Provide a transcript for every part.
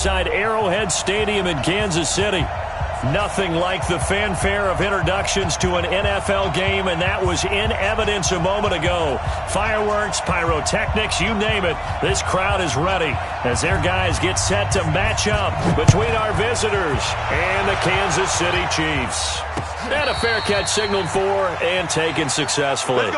Inside Arrowhead Stadium in Kansas City. Nothing like the fanfare of introductions to an NFL game, and that was in evidence a moment ago. Fireworks, pyrotechnics, you name it. This crowd is ready as their guys get set to match up between our visitors and the Kansas City Chiefs. And a fair catch signaled for and taken successfully.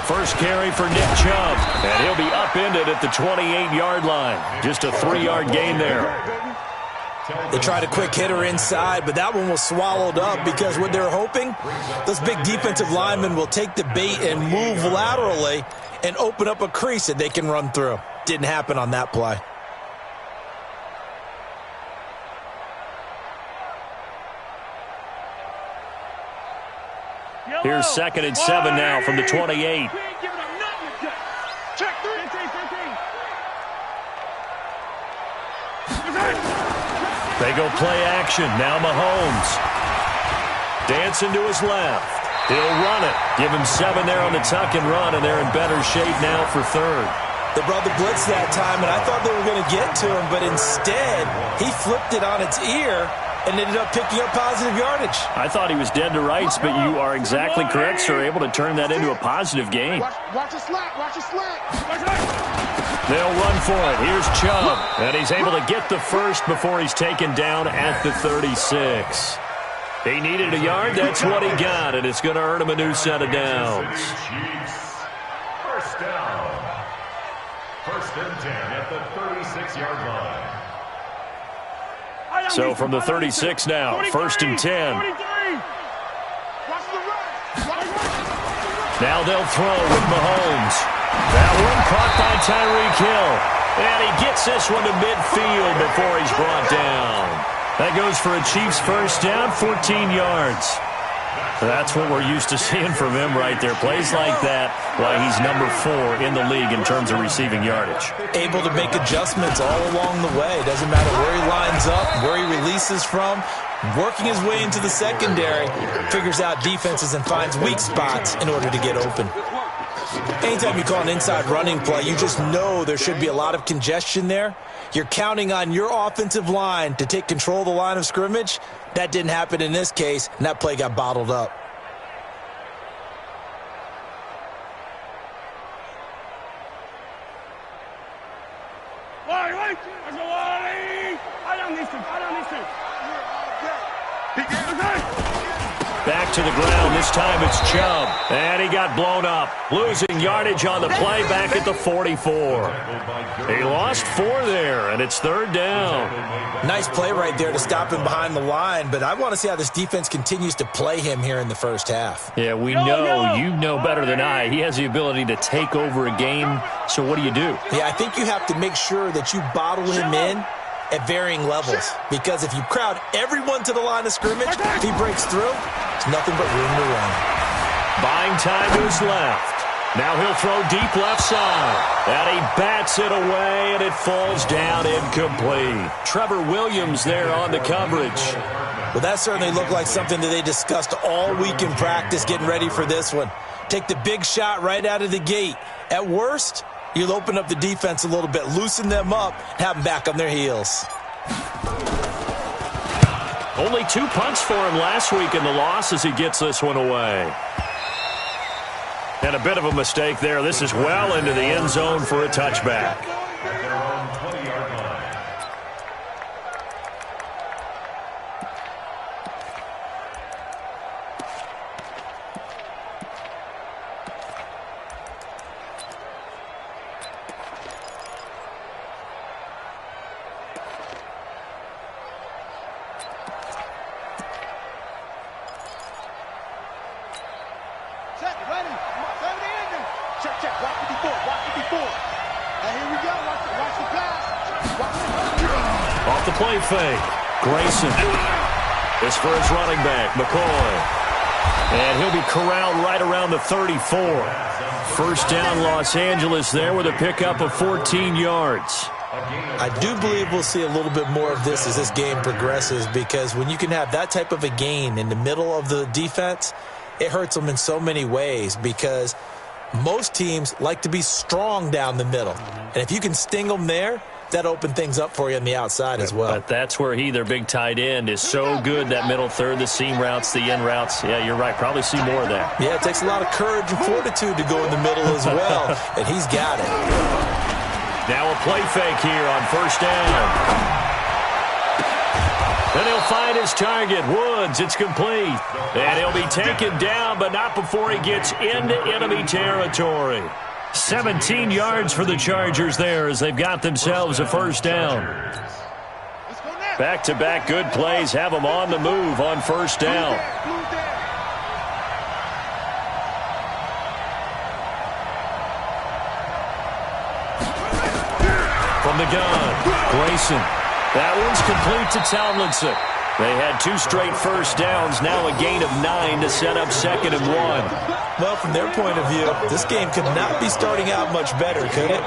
First carry for Nick Chubb, and he'll be upended at the 28-yard line. Just a 3-yard gain there. They tried a quick hitter inside, but that one was swallowed up because what they're hoping, those big defensive linemen will take the bait and move laterally and open up a crease that they can run through. Didn't happen on that play. Here's 2nd and 7 now from the 28. They go play action. Now Mahomes. Dancing to his left. He'll run it. Give him 7 there on the tuck and run, and they're in better shape now for 3rd. They brought the blitz that time, and I thought they were going to get to him, but instead he flipped it on its ear and ended up picking up positive yardage. I thought he was dead to rights, but you are exactly correct, sir. Able to turn that into a positive gain. Watch the slack. Watch the slack. They'll run for it. Here's Chubb, and he's able to get the first before he's taken down at the 36. He needed a yard. That's what he got, and it's going to earn him a new set of downs. First down. 1st and 10 at the 36-yard line. So from the 36 now, 1st and 10. Now they'll throw with Mahomes. That one caught by Tyreek Hill. And he gets this one to midfield before he's brought down. That goes for a Chiefs first down, 14 yards. That's what we're used to seeing from him right there. Plays like that, why he's number 4 in the league in terms of receiving yardage. Able to make adjustments all along the way. Doesn't matter where he lines up, where he releases from. Working his way into the secondary, figures out defenses and finds weak spots in order to get open. Anytime you call an inside running play, you just know there should be a lot of congestion there. You're counting on your offensive line to take control of the line of scrimmage. That didn't happen in this case, and that play got bottled up. Back to the ground. This time it's Chubb. And he got blown up. Losing yardage on the play back at the 44. He lost 4 there, and it's 3rd down. Nice play right there to stop him behind the line, but I want to see how this defense continues to play him here in the first half. Yeah, we know. You know better than I. He has the ability to take over a game, so what do you do? Yeah, I think you have to make sure that you bottle him in at varying levels, because if you crowd everyone to the line of scrimmage, if he breaks through, it's nothing but room to run. Buying time to his left. Now he'll throw deep left side. And he bats it away, and it falls down incomplete. Trevor Williams there on the coverage. Well, that certainly looked like something that they discussed all week in practice getting ready for this one. Take the big shot right out of the gate. At worst, you'll open up the defense a little bit, loosen them up, have them back on their heels. Only 2 punts for him last week in the loss as he gets this one away. And a bit of a mistake there. This is well into the end zone for a touchback. Check, ready. Check. Watch 54. Now here we go. the play fake. Grayson. This for his running back, McCoy. And he'll be corralled right around the 34. First down, Los Angeles there with a pickup of 14 yards. I do believe we'll see a little bit more of this as this game progresses, because when you can have that type of a gain in the middle of the defense, it hurts them in so many ways, because most teams like to be strong down the middle. And if you can sting them there, that opened things up for you on the outside as well. But that's where their big tight end, is so good, that middle third, the seam routes, the in routes. Yeah, you're right. Probably see more of that. Yeah, it takes a lot of courage and fortitude to go in the middle as well, and he's got it. Now a play fake here on first down. Then he'll find his target, Woods. It's complete. And he'll be taken down, but not before he gets into enemy territory. 17 yards for the Chargers there as they've got themselves a first down. Back-to-back good plays have them on the move on first down. From the gun, Grayson. That one's complete to Tomlinson. They had 2 straight first downs, now a gain of 9 to set up 2nd and 1. Well, from their point of view, this game could not be starting out much better, could it?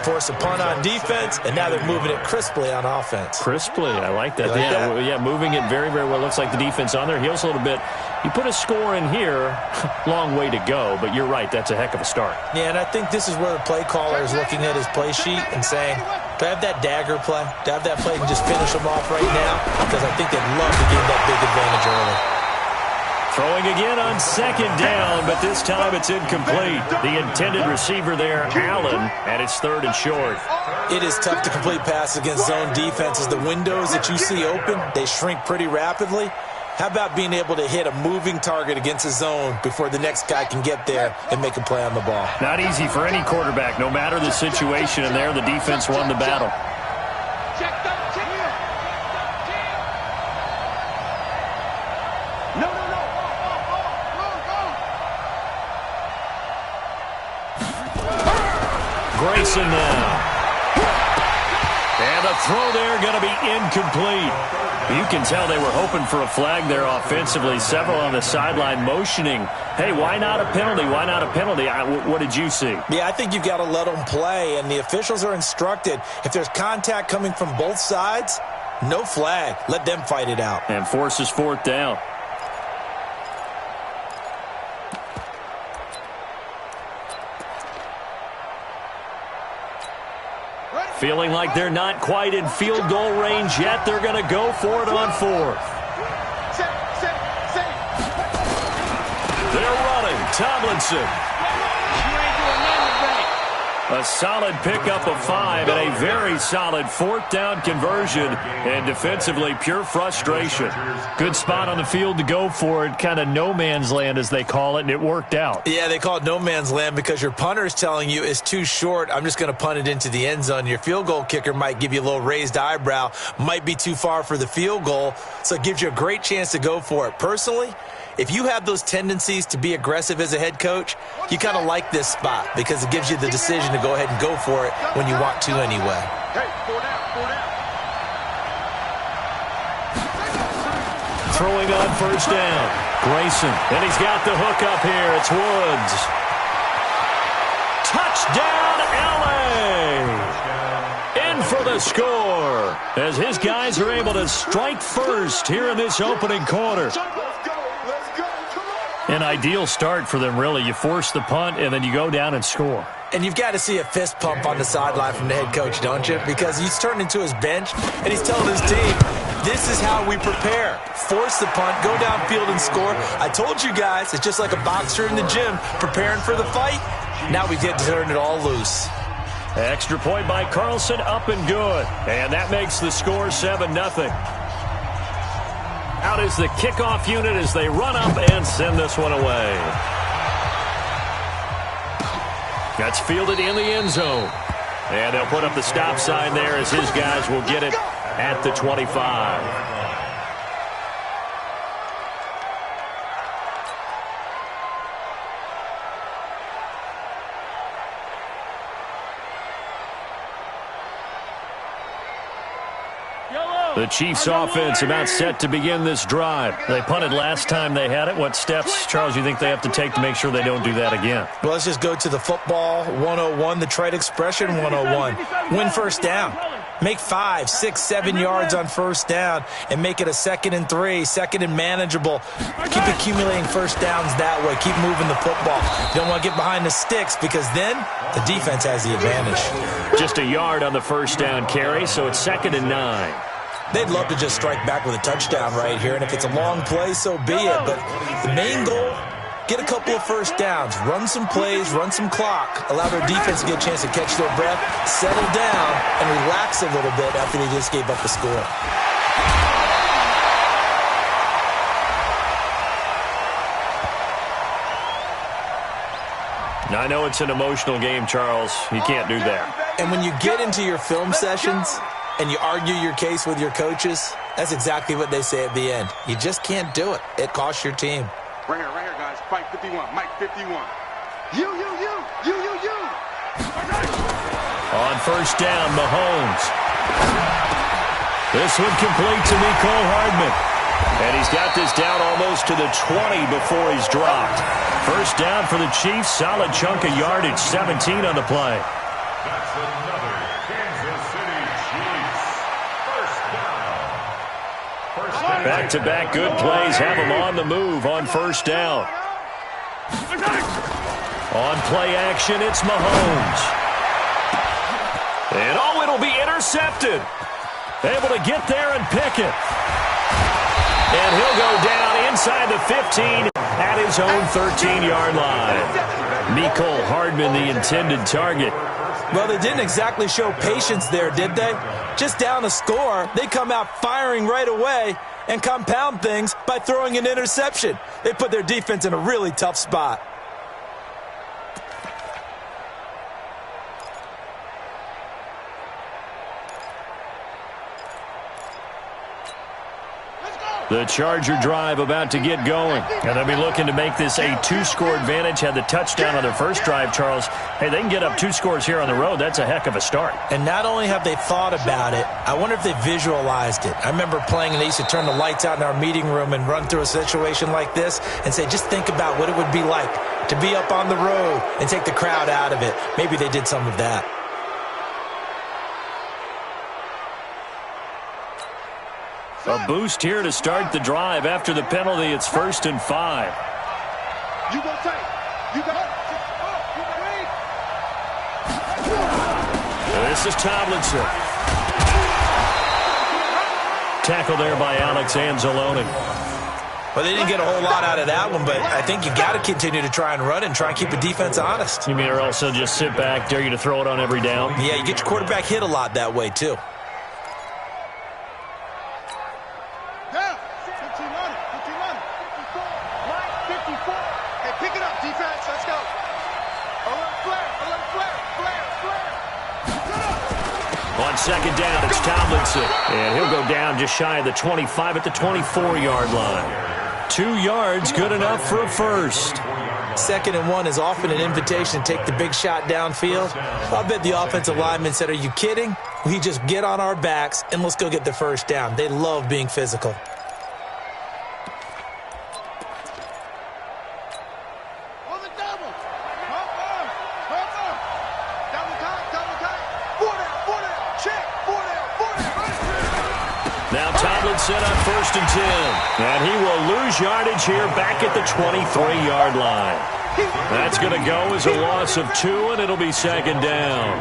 Force a punt on defense, and now they're moving it crisply on offense. Crisply, I like that. Yeah, moving it very, very well. Looks like the defense on their heels a little bit. You put a score in here, long way to go, but you're right, that's a heck of a start. Yeah, and I think this is where the play caller is looking at his play sheet and saying, do I have that dagger play? Do I have that play and just finish them off right now? Because I think they'd love to gain that big advantage early. Throwing again on 2nd down, but this time it's incomplete. The intended receiver there, Allen, and it's 3rd and short. It is tough to complete passes against zone defenses. The windows that you see open, they shrink pretty rapidly. How about being able to hit a moving target against a zone before the next guy can get there and make a play on the ball? Not easy for any quarterback, no matter the situation, and there the defense won the battle. Grayson now. And the throw there going to be incomplete. You can tell they were hoping for a flag there offensively. Several on the sideline motioning, hey, why not a penalty? Why not a penalty? What did you see? Yeah, I think you've got to let them play, and the officials are instructed, if there's contact coming from both sides, no flag. Let them fight it out. And forces 4th down. Feeling like they're not quite in field goal range yet. They're going to go for it on 4th. They're running. Tomlinson. A solid pickup of 5 and a very solid 4th down conversion. And defensively, pure frustration. Good spot on the field to go for it. Kind of no man's land, as they call it, and it worked out. Yeah, they call it no man's land because your punter is telling you it's too short. I'm just going to punt it into the end zone. Your field goal kicker might give you a little raised eyebrow. Might be too far for the field goal. So it gives you a great chance to go for it. Personally, if you have those tendencies to be aggressive as a head coach, you kind of like this spot because it gives you the decision to go ahead and go for it when you want to anyway. Throwing on first down. Grayson. And he's got the hook up here. It's Woods. Touchdown, L.A. In for the score as his guys are able to strike first here in this opening quarter. An ideal start for them, really. You force the punt, and then you go down and score. And you've got to see a fist pump on the sideline from the head coach, don't you? Because he's turned into his bench, and he's telling his team, this is how we prepare. Force the punt, go downfield and score. I told you guys, it's just like a boxer in the gym preparing for the fight. Now we get to turn it all loose. Extra point by Carlson, up and good. And that makes the score 7-0. Out is the kickoff unit as they run up and send this one away. That's fielded in the end zone. And they'll put up the stop sign there as his guys will get it at the 25. Yellow! The Chiefs offense about set to begin this drive. They punted last time they had it. What steps, Charles, you think they have to take to make sure they don't do that again? Well, let's just go to the football 101, the trite expression 101. Win first down. Make 5, 6, 7 yards on first down and make it a 2nd and 3, 2nd and manageable. Keep accumulating first downs that way. Keep moving the football. You don't want to get behind the sticks because then the defense has the advantage. Just a yard on the first down carry, so it's 2nd and 9. They'd love to just strike back with a touchdown right here, and if it's a long play, so be it. But the main goal, get a couple of first downs, run some plays, run some clock, allow their defense to get a chance to catch their breath, settle down, and relax a little bit after they just gave up the score. I know it's an emotional game, Charles. You can't do that. And when you get into your film sessions and you argue your case with your coaches, that's exactly what they say at the end. You just can't do it. It costs your team. Right here, guys. Fight 51. Mike 51. You. On first down, Mahomes. This one complete to Mecole Hardman. And he's got this down almost to the 20 before he's dropped. First down for the Chiefs. Solid chunk of yardage, 17 on the play. That's another Kansas City Chiefs first down. Back-to-back good plays have him on the move on first down. On play action, it's Mahomes. And it'll be intercepted. Able to get there and pick it. And he'll go down inside the 15 at his own 13-yard line. Mecole Hardman, the intended target. Well, they didn't exactly show patience there, did they? Just down a score, they come out firing right away and compound things by throwing an interception. They put their defense in a really tough spot. The Charger drive about to get going. And they'll be looking to make this a 2-score advantage. Had the touchdown on their first drive, Charles. Hey, they can get up 2 scores here on the road. That's a heck of a start. And not only have they thought about it, I wonder if they visualized it. I remember playing and they used to turn the lights out in our meeting room and run through a situation like this and say, just think about what it would be like to be up on the road and take the crowd out of it. Maybe they did some of that. A boost here to start the drive. After the penalty, it's 1st and 5. You go take. You got it. This is Tomlinson. Tackle there by Alex Anzalone. Well, they didn't get a whole lot out of that one, but I think you got to continue to try and run and try and keep the defense honest. You mean, or else they'll just sit back, dare you to throw it on every down? Yeah, you get your quarterback hit a lot that way, too. On second down, it's Tomlinson. And he'll go down just shy of the 25 at the 24-yard line. 2 yards, good enough for a first. 2nd and 1 is often an invitation to take the big shot downfield. I bet the offensive lineman said, are you kidding? We just get on our backs and let's go get the first down. They love being physical. Now Tomlinson on 1st and 10. And he will lose yardage here back at the 23-yard line. That's going to go as a loss of 2, and it'll be 2nd down.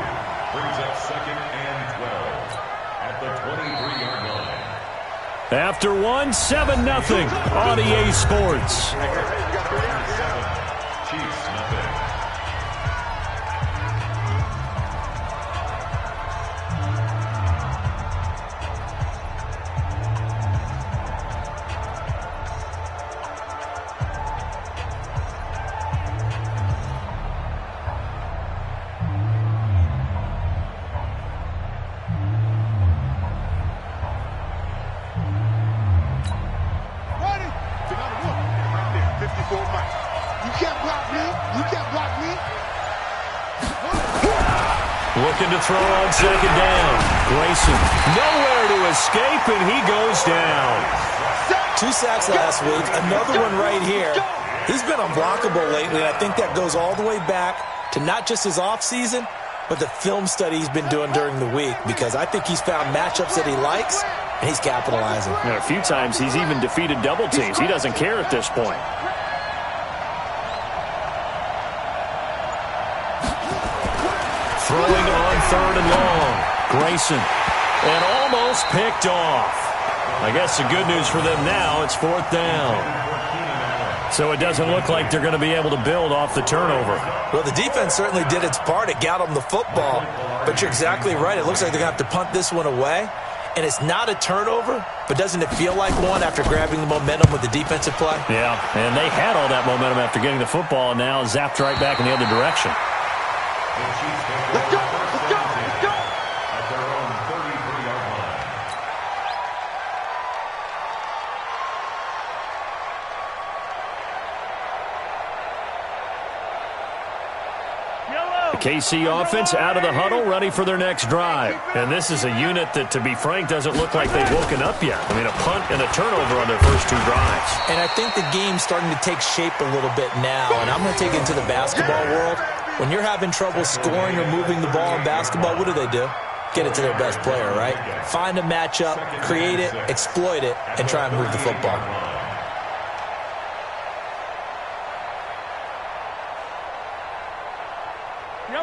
Brings up 2nd and 12 at the 23-yard line. After 1-7-0 on EA Sports. Chiefs nothing. Looking to throw on 2nd down. Grayson nowhere to escape, and he goes down. 2 sacks last week, another one right here. He's been unblockable lately, and I think that goes all the way back to not just his offseason, but the film study he's been doing during the week, because I think he's found matchups that he likes, and he's capitalizing. A few times he's even defeated double teams. He doesn't care at this point. Throwing on 3rd and long. Grayson. And almost picked off. I guess the good news for them now, it's 4th down. So it doesn't look like they're going to be able to build off the turnover. Well, the defense certainly did its part. It got them the football. But you're exactly right. It looks like they're going to have to punt this one away. And it's not a turnover, but doesn't it feel like one after grabbing the momentum with the defensive play? Yeah, and they had all that momentum after getting the football, and now zapped right back in the other direction. Let's go! Let's go! Let's go! At their own 33-yard line. The KC offense out of the huddle, ready for their next drive. And this is a unit that, to be frank, doesn't look like they've woken up yet. I mean, a punt and a turnover on their first 2 drives. And I think the game's starting to take shape a little bit now. And I'm going to take it into the basketball world. When you're having trouble scoring or moving the ball in basketball, what do? Get it to their best player, right? Find a matchup, create it, exploit it, and try and move the football.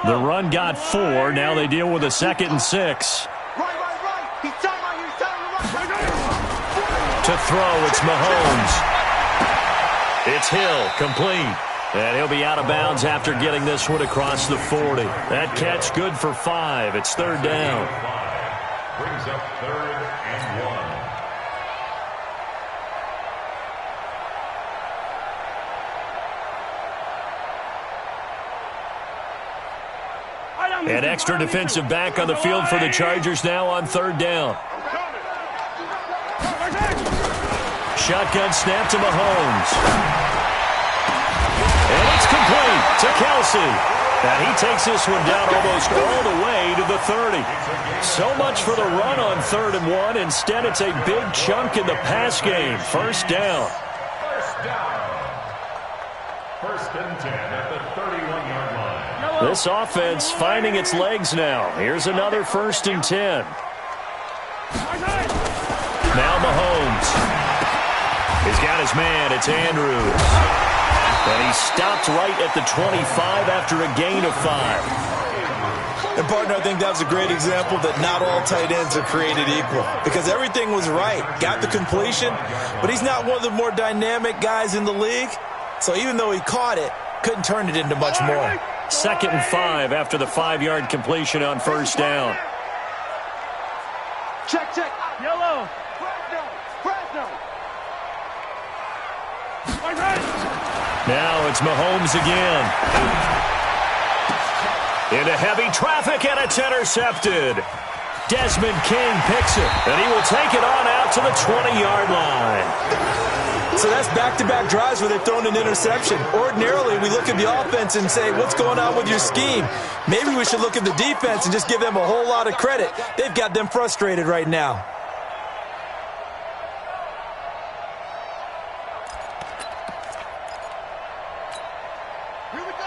The run got 4. Now they deal with a 2nd and 6. Right. He's telling you. To throw, it's Mahomes. It's Hill, complete. And he'll be out of bounds after getting this one across the 40. That catch good for 5. It's 3rd down. Brings up 3rd and 1. An extra defensive back on the field for the Chargers now on 3rd down. Shotgun snap to Mahomes. And it's complete to Kelsey. And he takes this one down almost all the way to the 30. So much for the run on 3rd and 1. Instead, it's a big chunk in the pass game. 1st down. 1st and 10 at the 31-yard line. This offense finding its legs now. Here's another 1st and 10. Now Mahomes. He's got his man. It's Andrews. And he stopped right at the 25 after a gain of 5. And, partner, I think that was a great example that not all tight ends are created equal, because everything was right. Got the completion, but he's not one of the more dynamic guys in the league. So even though he caught it, couldn't turn it into much more. 2nd and 5 after the 5-yard completion on 1st down. Check. Yellow. Fresno. Now it's Mahomes again. Into heavy traffic, and it's intercepted. Desmond King picks it, and he will take it on out to the 20-yard line. So that's back-to-back drives where they've thrown an interception. Ordinarily, we look at the offense and say, what's going on with your scheme? Maybe we should look at the defense and just give them a whole lot of credit. They've got them frustrated right now.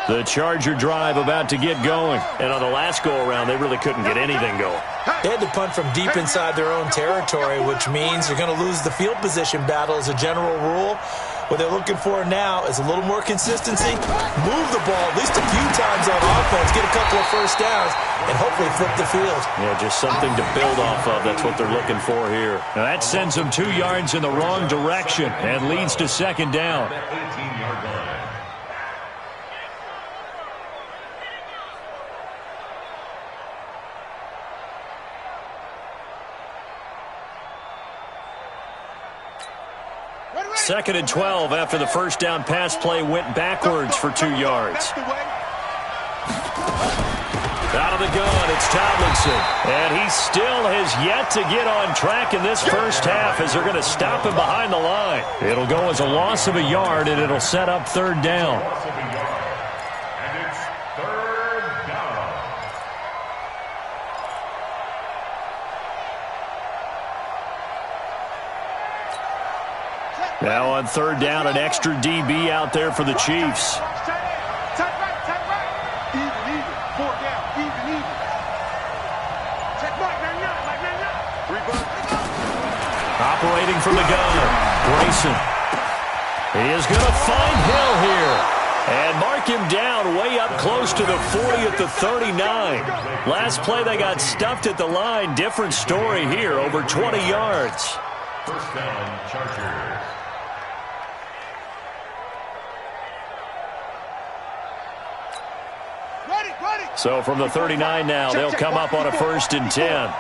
The Charger drive about to get going. And on the last go-around, they really couldn't get anything going. They had to punt from deep inside their own territory, which means you're going to lose the field position battle as a general rule. What they're looking for now is a little more consistency, move the ball at least a few times on offense, get a couple of 1st downs, and hopefully flip the field. Yeah, just something to build off of. That's what they're looking for here. Now that sends them 2 yards in the wrong direction and leads to 2nd down. 18-yard line. Second and 12 after the 1st down pass play went backwards for 2 yards. Out of the gun, it's Tomlinson. And he still has yet to get on track in this first half as they're going to stop him behind the line. It'll go as a loss of a yard, and it'll set up 3rd down. And it's 3rd down. Now on third down, an extra DB out there for the Chiefs. Tight right. Even. 4 down. Even. Check mark, 99. 3 bucks. Operating from the gun, Grayson. He is going to find Hill here. And mark him down way up close to the 40 at the 39. Last play they got stuffed at the line. Different story here, over 20 yards. First down, Chargers. Ready. So from the 39 now, they'll come up on a 1st and 10.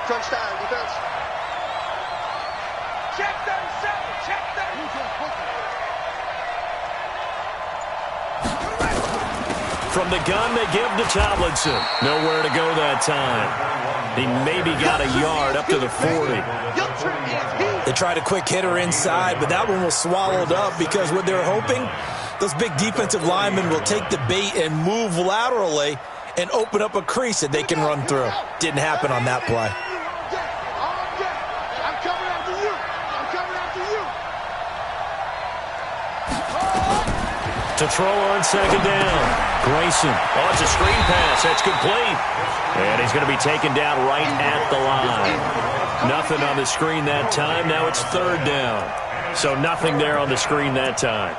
Touchdown, defense. Check 37. From the gun, they give to Tomlinson. Nowhere to go that time. He maybe got a yard up to the 40. They tried a quick hitter inside, but that one was swallowed up because what they're hoping, those big defensive linemen will take the bait and move laterally and open up a crease that they can run through. Didn't happen on that play. I'm coming after you. To throw on second down. Grayson. Oh, it's a screen pass. That's complete. And he's going to be taken down right at the line. Nothing on the screen that time. Now it's third down. So nothing there on the screen that time.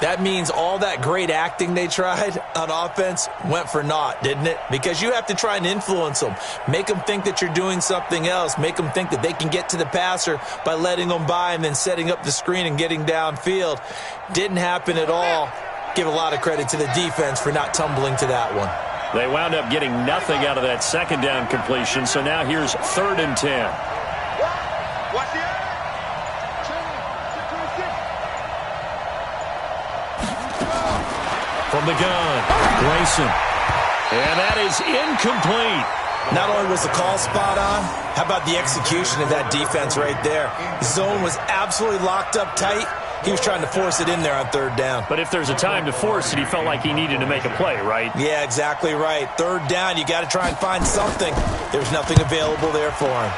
That means all that great acting they tried on offense went for naught, didn't it? Because you have to try and influence them. Make them think that you're doing something else. Make them think that they can get to the passer by letting them by and then setting up the screen and getting downfield. Didn't happen at all. Give a lot of credit to the defense for not tumbling to that one. They wound up getting nothing out of that second down completion, so now here's 3rd and 10. Watch the eye. From the gun, Grayson. And that is incomplete. Not only was the call spot on, how about the execution of that defense right there? The zone was absolutely locked up tight. He was trying to force it in there on 3rd down. But if there's a time to force it, he felt like he needed to make a play, right? Yeah, exactly right. 3rd down, you got to try and find something. There's nothing available there for him.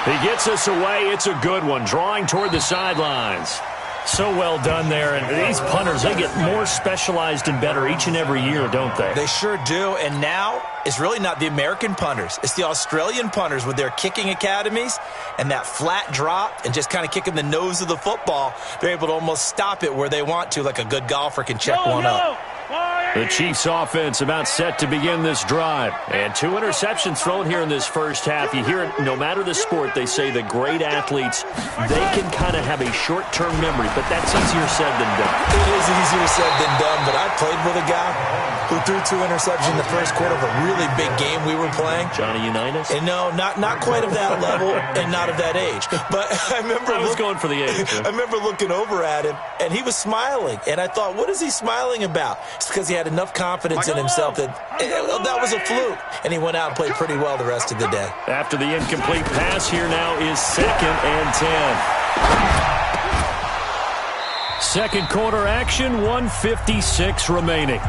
He gets us away. It's a good one, drawing toward the sidelines. So well done there. And these punters, they get more specialized and better each and every year, don't they? They sure do. And now it's really not the American punters. It's the Australian punters with their kicking academies and that flat drop and just kind of kicking the nose of the football. They're able to almost stop it where they want to, like a good golfer can check one up. The Chiefs offense about set to begin this drive. And 2 interceptions thrown here in this first half. You hear it, no matter the sport, they say the great athletes, they can kind of have a short-term memory, but that's easier said than done. It is easier said than done, but I played with a guy who threw 2 interceptions in the first quarter of a really big game we were playing. Johnny Unitas? And no, not quite of that level and not of that age. But I was going for the age. I remember looking over at him, and he was smiling. And I thought, what is he smiling about? It's because he had enough confidence in himself that that was a fluke. And he went out and played pretty well the rest of the day. After the incomplete pass, here now is 2nd and 10. Second quarter action, 1:56 remaining.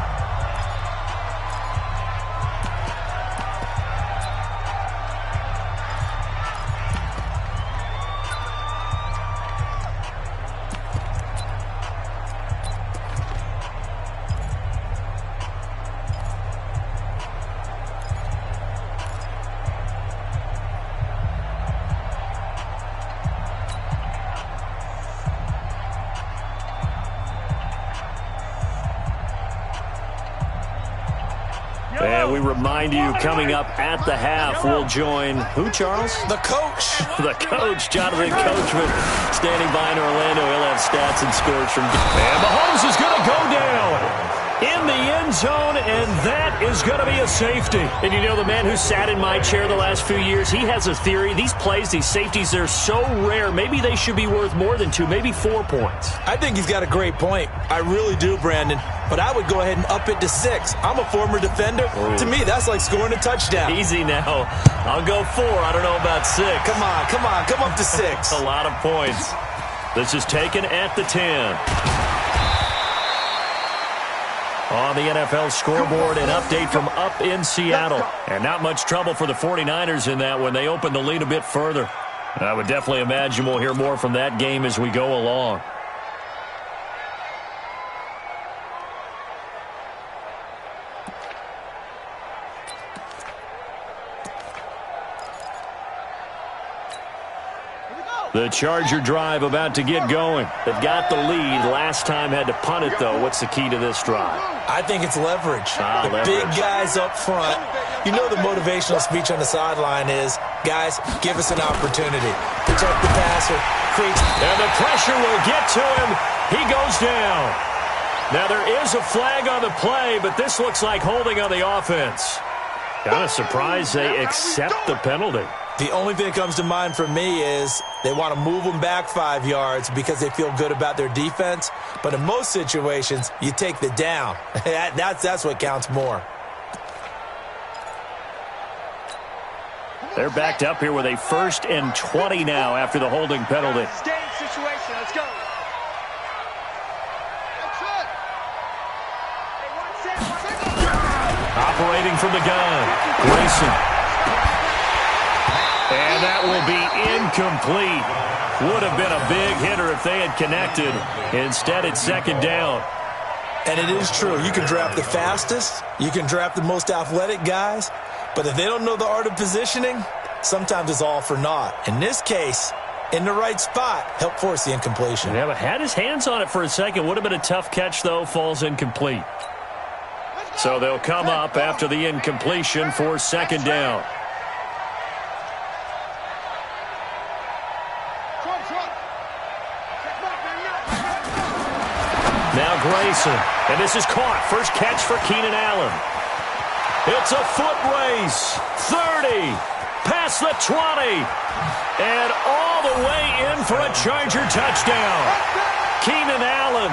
And we remind you, coming up at the half, we'll join who, Charles? The coach. The coach, Jonathan Coachman, standing by in Orlando. He'll have stats and scores from... And Mahomes is going to go down in the end zone, and that is going to be a safety. And you know, the man who sat in my chair the last few years, he has a theory. These plays, these safeties, they're so rare. Maybe they should be worth more than 2, maybe 4 points. I think he's got a great point. I really do, Brandon. But I would go ahead and up it to 6. I'm a former defender. Ooh. To me, that's like scoring a touchdown. Easy now. I'll go 4. I don't know about 6. Come on. Come up to 6. A lot of points. This is taken at the 10. On the NFL scoreboard, an update from up in Seattle. And not much trouble for the 49ers in that when they opened the lead a bit further. I would definitely imagine we'll hear more from that game as we go along. The Charger drive about to get going. They've got the lead. Last time had to punt it, though. What's the key to this drive? I think it's leverage. Leverage. Big guys up front. You know the motivational speech on the sideline is, guys, give us an opportunity. Protect the passer. And the pressure will get to him. He goes down. Now, there is a flag on the play, but this looks like holding on the offense. Kind of surprised they accept the penalty. The only thing that comes to mind for me is they want to move them back 5 yards because they feel good about their defense. But in most situations, you take the down. That's what counts more. They're backed up here with a 1st and 20 now after the holding penalty. Stay situation. Let's go. Operating from the gun, Grayson. And that will be incomplete. Would have been a big hitter if they had connected. Instead, it's 2nd down. And it is true. You can draft the fastest. You can draft the most athletic guys. But if they don't know the art of positioning, sometimes it's all for naught. In this case, in the right spot, help force the incompletion. Yeah, but had his hands on it for a second. Would have been a tough catch, though. Falls incomplete. So they'll come up after the incompletion for 2nd down. Now Grayson, and this is caught. First catch for Keenan Allen. It's a foot race. 30, past the 20, and all the way in for a Charger touchdown. Keenan Allen,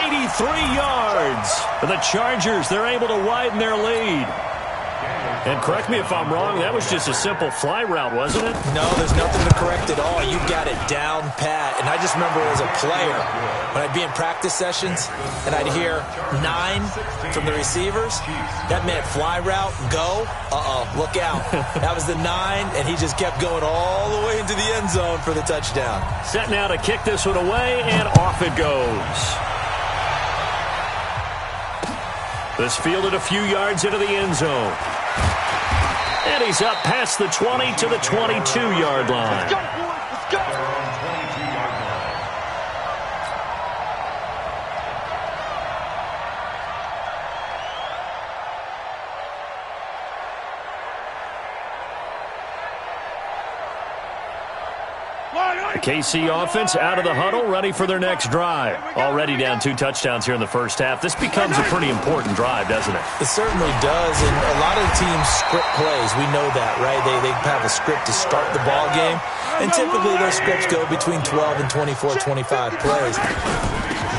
83 yards. For the Chargers, they're able to widen their lead. And correct me if I'm wrong, that was just a simple fly route, wasn't it? No, there's nothing to correct at all. You got it down pat. And I just remember as a player, when I'd be in practice sessions and I'd hear 9 from the receivers, that meant fly route, go, look out. That was the 9, and he just kept going all the way into the end zone for the touchdown. Set now to kick this one away, and off it goes. This fielded a few yards into the end zone. And he's up past the 20 to the 22-yard line. Let's go, boys. Let's go. The KC offense out of the huddle, ready for their next drive. Already down 2 touchdowns here in the first half. This becomes a pretty important drive, doesn't it? It certainly does, and a lot of teams script plays. We know that, right? They have a script to start the ball game, and typically those scripts go between 12 and 24, 25 plays.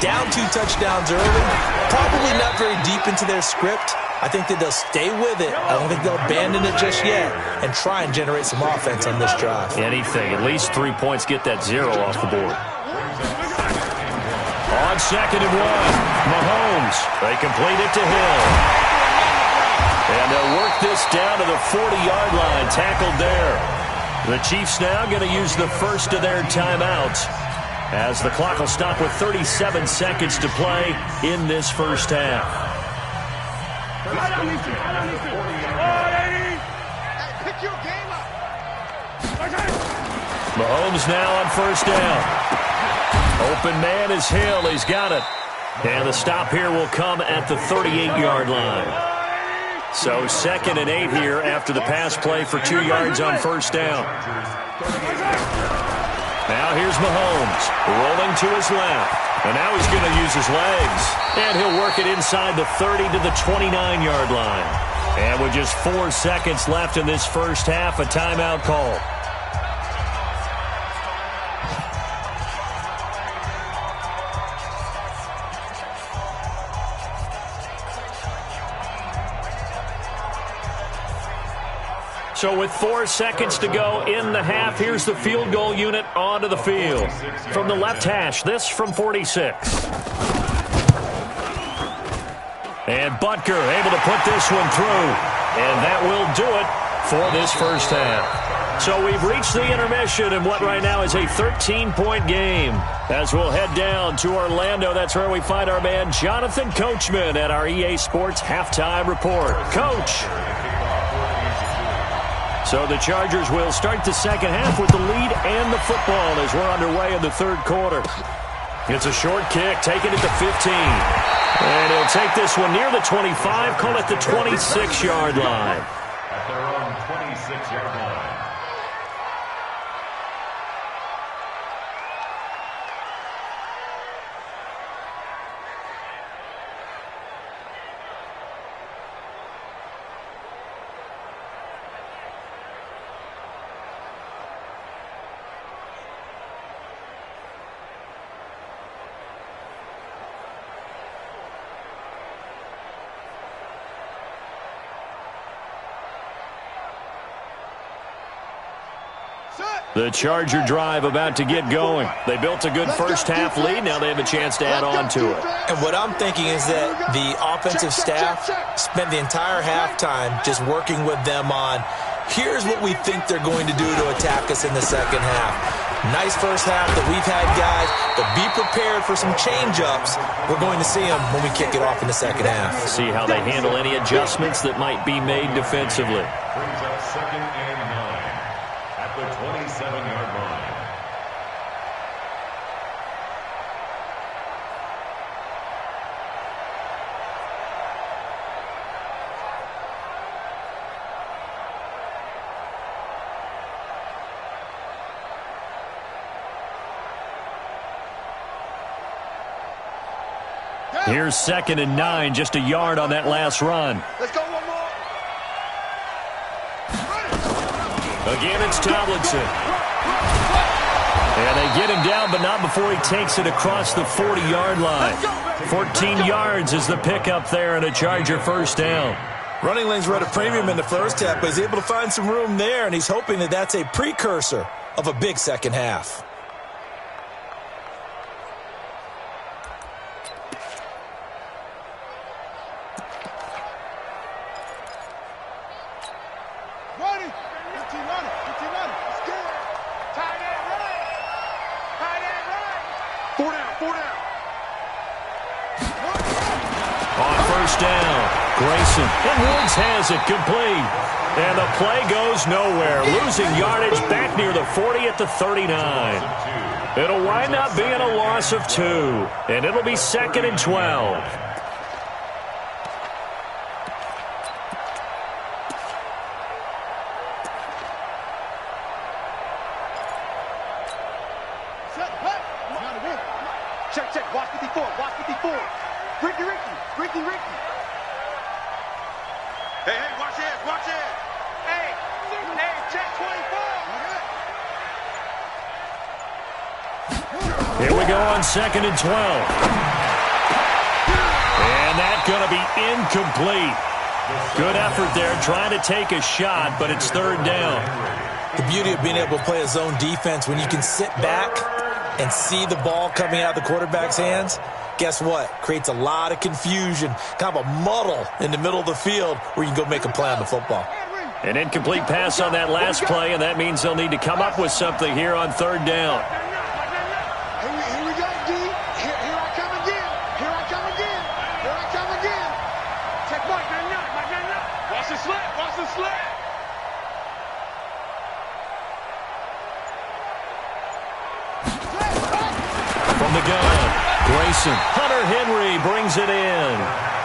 Down 2 touchdowns early, probably not very deep into their script. I think that they'll stay with it. I don't think they'll abandon it just yet and try and generate some offense on this drive. Anything. At least 3 points, get that 0 off the board. On 2nd and 1, Mahomes. They complete it to Hill. And they'll work this down to the 40-yard line, tackled there. The Chiefs now going to use the first of their timeouts as the clock will stop with 37 seconds to play in this first half. Mahomes now on 1st down. Open man is Hill. He's got it. And the stop here will come at the 38-yard line. So 2nd and 8 here after the pass play for 2 yards on 1st down. Now here's Mahomes rolling to his left. And now he's going to use his legs. And he'll work it inside the 30 to the 29-yard line. And with just 4 seconds left in this first half, a timeout call. So with 4 seconds to go in the half, here's the field goal unit onto the field. From the left hash, this from 46. And Butker able to put this one through. And that will do it for this first half. So we've reached the intermission in what right now is a 13-point game. As we'll head down to Orlando, that's where we find our man Jonathan Coachman at our EA Sports Halftime Report. Coach. So the Chargers will start the second half with the lead and the football as we're underway in the third quarter. It's a short kick, taking it to 15. And he'll take this one near the 25, call it the 26-yard line. At their own 26-yard line. The Charger drive about to get going. They built a good first-half lead. Now they have a chance to add on to it. And what I'm thinking is that the offensive staff spent the entire halftime just working with them on, here's what we think they're going to do to attack us in the second half. Nice first half that we've had, guys, but be prepared for some change-ups. We're going to see them when we kick it off in the second half. See how they handle any adjustments that might be made defensively. Brings up 2nd and 9 at the 27-yard line. Here's 2nd and 9, just a yard on that last run. Let's go one more. Again, it's Tomlinson. And they get him down, but not before he takes it across the 40-yard line. 14 yards is the pickup there and a Charger first down. Running lanes were at a premium in the first half, but he's able to find some room there, and he's hoping that that's a precursor of a big second half. And Woods has it complete. And the play goes nowhere. Losing yardage back near the 40 at the 39. It'll wind up being a loss of 2. And it'll be 2nd and 12. Check. Watch 54. Ricky. Hey, watch it. Hey, check 24. Here we go on 2nd and 12. And that's going to be incomplete. Good effort there, trying to take a shot, but it's 3rd down. The beauty of being able to play a zone defense when you can sit back and see the ball coming out of the quarterback's hands, guess what? Creates a lot of confusion, kind of a muddle in the middle of the field where you can go make a play on the football. An incomplete pass on that last play, and that means they'll need to come up with something here on 3rd down. Here we go, D. Here I come again. Check Mike, man. Watch the slip. From the gun, Grayson. Hunter Henry brings it in.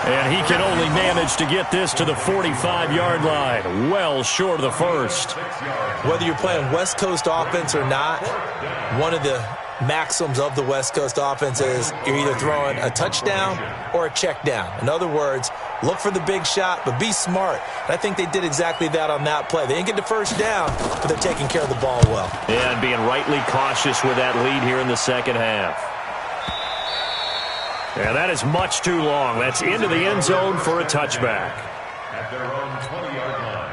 And he can only manage to get this to the 45-yard line. Well short of the first. Whether you're playing West Coast offense or not, one of the maxims of the West Coast offense is you're either throwing a touchdown or a check down. In other words, look for the big shot, but be smart. And I think they did exactly that on that play. They didn't get the first down, but they're taking care of the ball well. Yeah, and being rightly cautious with that lead here in the second half. And that is much too long. That's into the end zone for a touchback. At their own 20-yard line.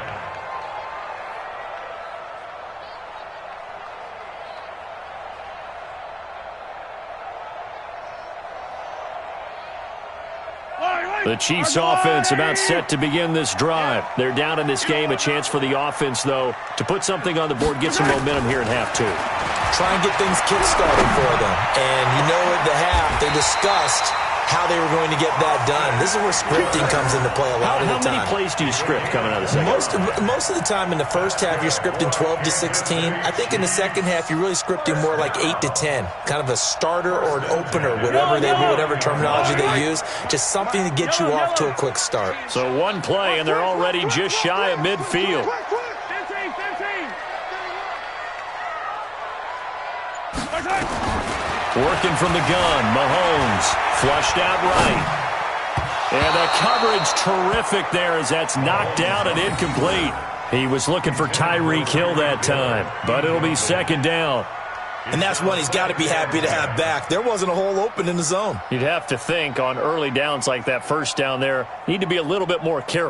All right. The Chiefs offense about set to begin this drive. They're down in this game. A chance for the offense, though, to put something on the board, get some momentum here in half two. Try and get things kick-started for them. And you know at the half, they discussed how they were going to get that done. This is where scripting comes into play a lot of the time. How many plays do you script coming out of the second? Most of the time in the first half, you're scripting 12 to 16. I think in the second half, you're really scripting more like 8 to 10. Kind of a starter or an opener, whatever terminology they use. Just something to get you off to a quick start. So one play, and they're already just shy of midfield. Working from the gun, Mahomes, flushed out right. And the coverage terrific there as that's knocked down and incomplete. He was looking for Tyreek Hill that time, but it'll be second down. And that's one he's got to be happy to have back. There wasn't a hole open in the zone. You'd have to think on early downs like that first down there, need to be a little bit more careful.